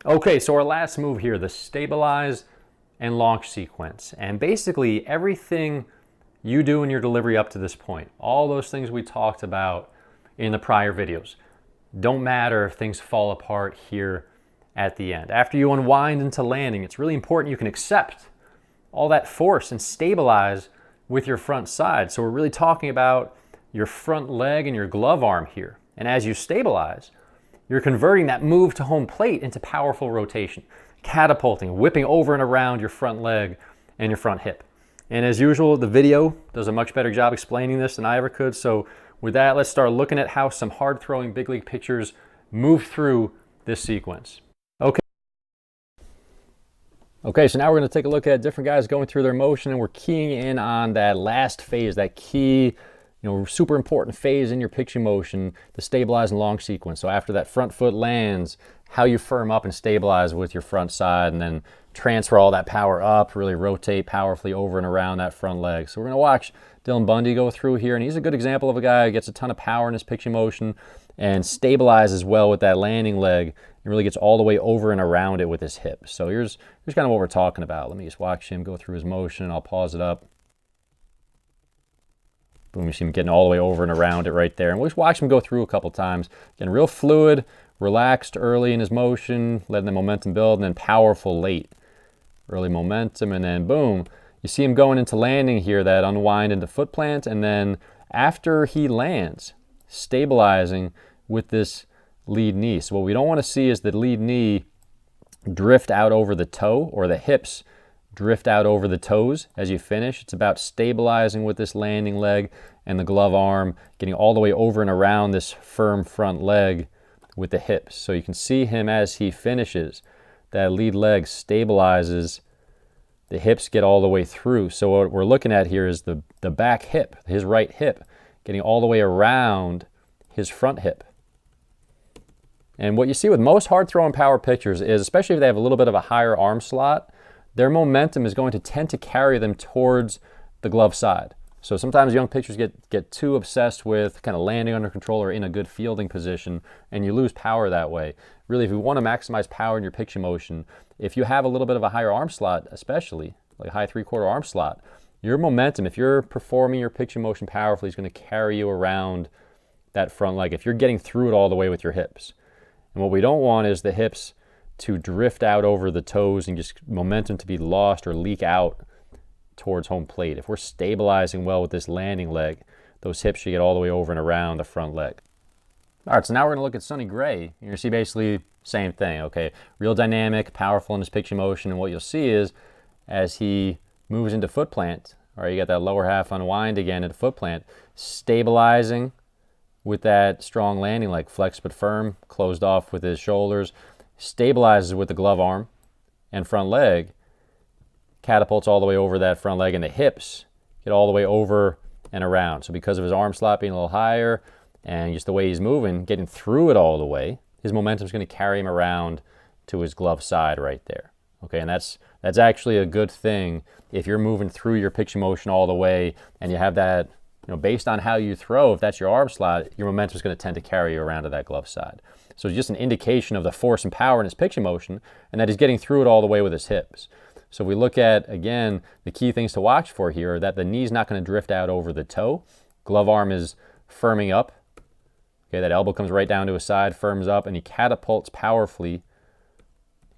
Okay, so our last move here, the stabilize and launch sequence. And basically everything you do in your delivery up to this point, all those things we talked about in the prior videos, don't matter if things fall apart here at the end. After you unwind into landing, it's really important you can accept all that force and stabilize with your front side. So we're really talking about your front leg and your glove arm here. And as you stabilize, you're converting that move to home plate into powerful rotation, catapulting, whipping over and around your front leg and your front hip. And as usual, the video does a much better job explaining this than I ever could. So with that, let's start looking at how some hard throwing big league pitchers move through this sequence. Okay, so now we're going to take a look at different guys going through their motion, and we're keying in on that last phase, that key, super important phase in your pitching motion, the stabilize and launch sequence. So after that front foot lands, how you firm up and stabilize with your front side, and then transfer all that power up, really rotate powerfully over and around that front leg. So we're going to watch Dylan Bundy go through here, and he's a good example of a guy who gets a ton of power in his pitching motion and stabilizes well with that landing leg and really gets all the way over and around it with his hip. So here's kind of what we're talking about. Let me just watch him go through his motion. I'll pause it up. Boom, you see him getting all the way over and around it right there. And we'll just watch him go through a couple times. Getting real fluid, relaxed early in his motion, letting the momentum build, and then powerful late. Early momentum, and then boom. You see him going into landing here, that unwind into foot plant, and then after he lands, stabilizing with this lead knee. So what we don't want to see is the lead knee drift out over the toe, or the hips drift out over the toes as you finish. It's about stabilizing with this landing leg and the glove arm, getting all the way over and around this firm front leg with the hips. So you can see him as he finishes, that lead leg stabilizes, the hips get all the way through. So what we're looking at here is the back hip, his right hip, getting all the way around his front hip. And what you see with most hard throwing power pitchers is, especially if they have a little bit of a higher arm slot, their momentum is going to tend to carry them towards the glove side. So sometimes young pitchers get too obsessed with kind of landing under control or in a good fielding position, and you lose power that way. Really, if you want to maximize power in your pitching motion, if you have a little bit of a higher arm slot, especially like a high 3/4 arm slot, your momentum, if you're performing your pitching motion powerfully, is going to carry you around that front leg if you're getting through it all the way with your hips. And what we don't want is the hips to drift out over the toes and just momentum to be lost or leak out towards home plate. If we're stabilizing well with this landing leg, those hips should get all the way over and around the front leg. All right, so now we're going to look at Sonny Gray. You're going to see basically same thing, okay? Real dynamic, powerful in his pitching motion, and what you'll see is as he moves into foot plant, all right, you got that lower half unwind again into foot plant, stabilizing with that strong landing leg, flex but firm, closed off with his shoulders, stabilizes with the glove arm and front leg, catapults all the way over that front leg, and the hips get all the way over and around. So because of his arm slot being a little higher and just the way he's moving, getting through it all the way, his momentum is going to carry him around to his glove side right there. Okay, and that's actually a good thing if you're moving through your pitching motion all the way and you have that, based on how you throw, if that's your arm slot, your momentum is going to tend to carry you around to that glove side. So it's just an indication of the force and power in his pitching motion, and that he's getting through it all the way with his hips. So if we look at, again, the key things to watch for here are that the knee's not going to drift out over the toe. Glove arm is firming up. Okay, that elbow comes right down to his side, firms up, and he catapults powerfully.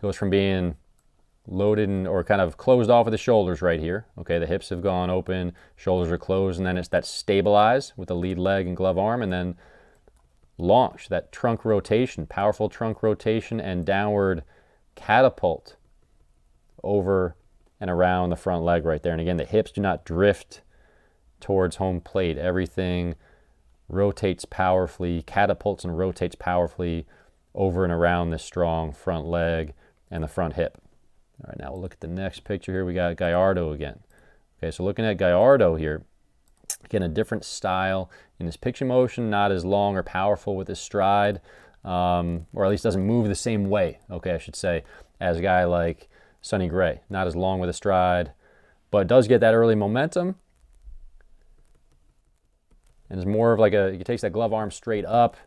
Goes from being loaded or kind of closed off with the shoulders right here. Okay, the hips have gone open, shoulders are closed, and then it's that stabilize with the lead leg and glove arm, and then launch, that trunk rotation, powerful trunk rotation and downward catapult over and around the front leg right there. And again, the hips do not drift towards home plate. Everything rotates powerfully, catapults and rotates powerfully over and around this strong front leg and the front hip. All right, now we'll look at the next picture here. We got Gallardo again. Okay, so looking at Gallardo here, again, a different style in his pitching motion, not as long or powerful with his stride, or at least doesn't move the same way, okay, I should say, as a guy like Sonny Gray. Not as long with a stride, but does get that early momentum. And is more of like he takes that glove arm straight up,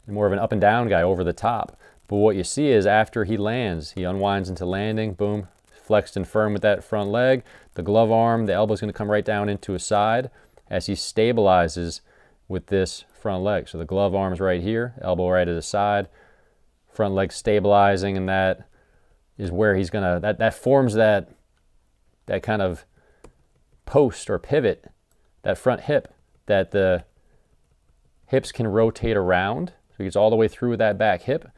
and more of an up and down guy over the top. But what you see is after he lands, he unwinds into landing, boom, flexed and firm with that front leg. The glove arm, the elbow's going to come right down into his side as he stabilizes with this front leg. So the glove arm's right here, elbow right at his side, front leg stabilizing, and that is where he's going to, that forms that kind of post or pivot, that front hip, that the hips can rotate around. So he gets all the way through that back hip,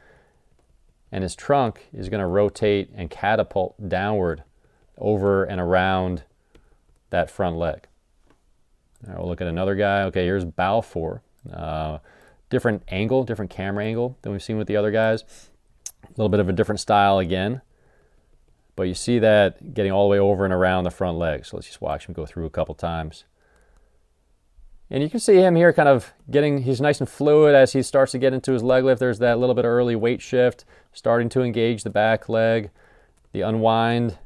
and his trunk is going to rotate and catapult downward over and around that front leg. All right, we'll look at another guy. Okay, here's Balfour. Different angle, different camera angle than we've seen with the other guys. A little bit of a different style again. But you see that getting all the way over and around the front leg. So let's just watch him go through a couple times. And you can see him here kind of he's nice and fluid as he starts to get into his leg lift. There's that little bit of early weight shift, starting to engage the back leg, the unwind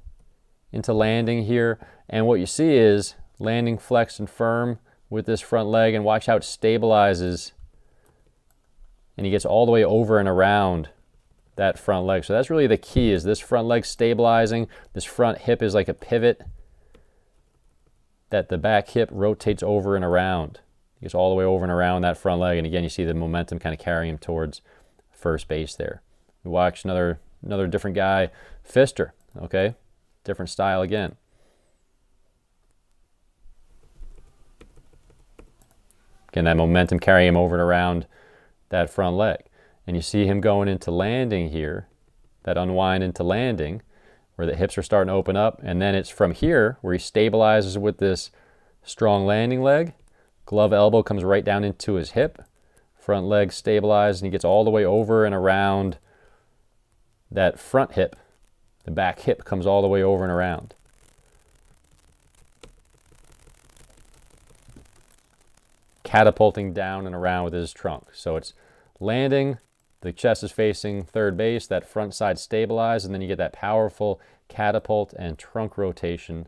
into landing here. And what you see is landing flexed and firm with this front leg, and watch how it stabilizes. And he gets all the way over and around that front leg. So that's really the key, is this front leg stabilizing. This front hip is like a pivot that the back hip rotates over and around. He gets all the way over and around that front leg, and again, you see the momentum kind of carrying him towards first base there. We watch another different guy, Pfister, okay? Different style again. Again, that momentum carrying him over and around that front leg. And you see him going into landing here, that unwind into landing, where the hips are starting to open up, and then it's from here where he stabilizes with this strong landing leg. Glove elbow comes right down into his hip. Front leg stabilized, and he gets all the way over and around that front hip. The back hip comes all the way over and around. Catapulting down and around with his trunk. So it's landing, the chest is facing third base, that front side stabilized, and then you get that powerful catapult and trunk rotation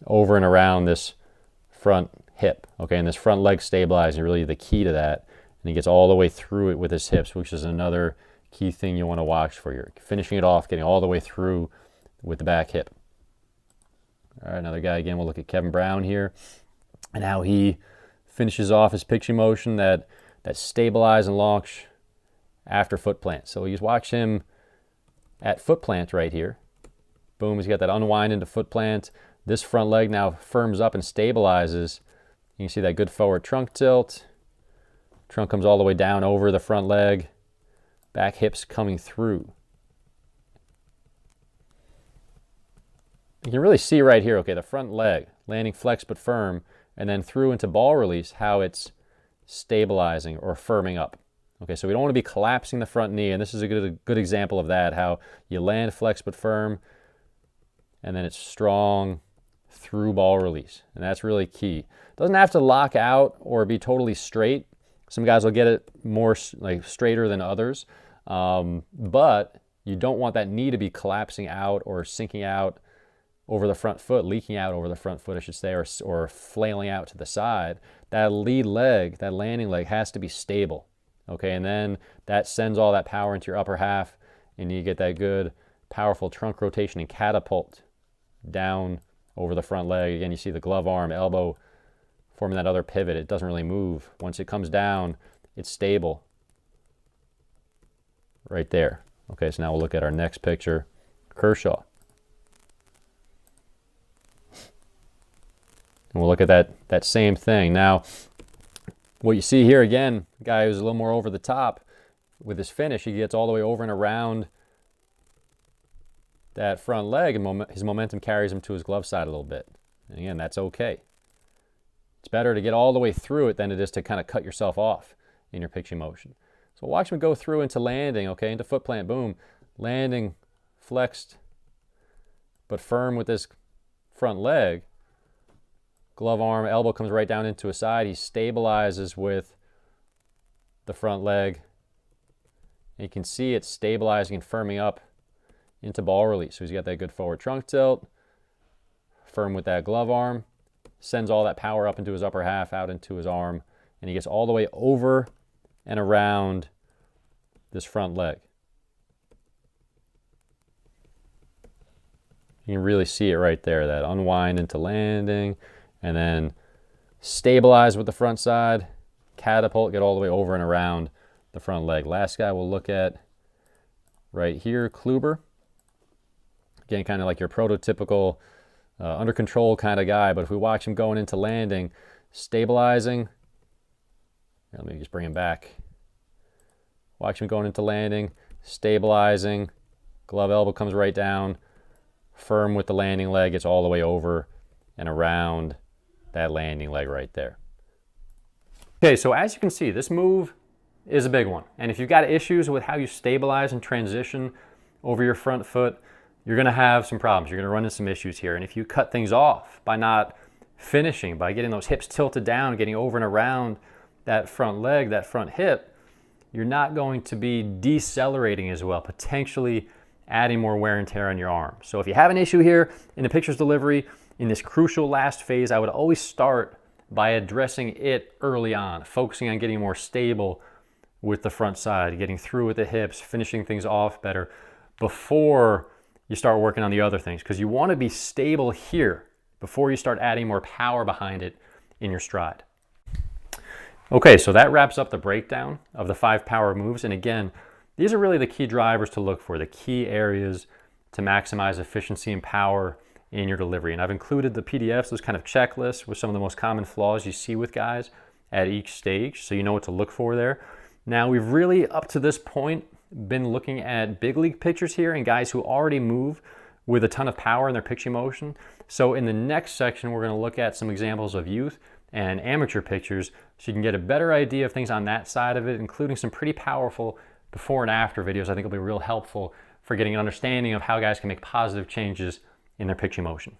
over and around this front hip. Okay, and this front leg stabilized is really the key to that. And he gets all the way through it with his hips, which is another key thing you want to watch for. You're finishing it off, getting all the way through with the back hip. All right, another guy again, we'll look at Kevin Brown here and how he finishes off his pitching motion, that stabilize and launch after foot plant. So you just watch him at foot plant right here. Boom, he's got that unwind into foot plant. This front leg now firms up and stabilizes. You can see that good forward trunk tilt. Trunk comes all the way down over the front leg. Back hips coming through. You can really see right here, okay, the front leg landing flex but firm, and then through into ball release, how it's stabilizing or firming up. Okay, so we don't want to be collapsing the front knee, and this is a good example of that, how you land flex but firm, and then it's strong through ball release, and that's really key. It doesn't have to lock out or be totally straight. Some guys will get it more like straighter than others, but you don't want that knee to be collapsing out or sinking out over the front foot, leaking out over the front foot, I should say, or flailing out to the side. That lead leg, that landing leg, has to be stable. Okay, and then that sends all that power into your upper half, and you get that good, powerful trunk rotation and catapult down over the front leg. Again, you see the glove arm, elbow forming that other pivot. It doesn't really move. Once it comes down, it's stable right there. Okay, so now we'll look at our next picture, Kershaw. And we'll look at that same thing. Now, what you see here again, the guy who's a little more over the top with his finish, he gets all the way over and around that front leg, and his momentum carries him to his glove side a little bit. And again, that's okay. It's better to get all the way through it than it is to kind of cut yourself off in your pitching motion. So watch him go through into landing, okay, into foot plant, boom. Landing, flexed, but firm with this front leg. Glove arm, elbow comes right down into his side. He stabilizes with the front leg. And you can see it stabilizing and firming up into ball release. So he's got that good forward trunk tilt, firm with that glove arm, sends all that power up into his upper half, out into his arm, and he gets all the way over and around this front leg. You can really see it right there, that unwind into landing, and then stabilize with the front side, catapult, get all the way over and around the front leg. Last guy we'll look at right here, Kluber. Again, kind of like your prototypical under control kind of guy, but if we watch him going into landing, stabilizing, let me just bring him back. Watch him going into landing, stabilizing, glove elbow comes right down, firm with the landing leg, gets all the way over and around that landing leg right there. Okay, so as you can see, this move is a big one. And if you've got issues with how you stabilize and transition over your front foot, you're gonna have some problems. You're gonna run into some issues here. And if you cut things off by not finishing, by getting those hips tilted down, getting over and around that front leg, that front hip, you're not going to be decelerating as well, potentially adding more wear and tear on your arm. So if you have an issue here in the pictures delivery, in this crucial last phase, I would always start by addressing it early on, focusing on getting more stable with the front side, getting through with the hips, finishing things off better before you start working on the other things, because you want to be stable here before you start adding more power behind it in your stride. Okay, so that wraps up the breakdown of the 5 power moves. And again, these are really the key drivers to look for, the key areas to maximize efficiency and power in your delivery. And I've included the PDFs, those kind of checklists with some of the most common flaws you see with guys at each stage, so you know what to look for there. Now, we've really, up to this point, been looking at big league pitchers here and guys who already move with a ton of power in their pitching motion. So in the next section, we're going to look at some examples of youth and amateur pitchers so you can get a better idea of things on that side of it, including some pretty powerful before and after videos I think will be real helpful for getting an understanding of how guys can make positive changes in their pitching motion.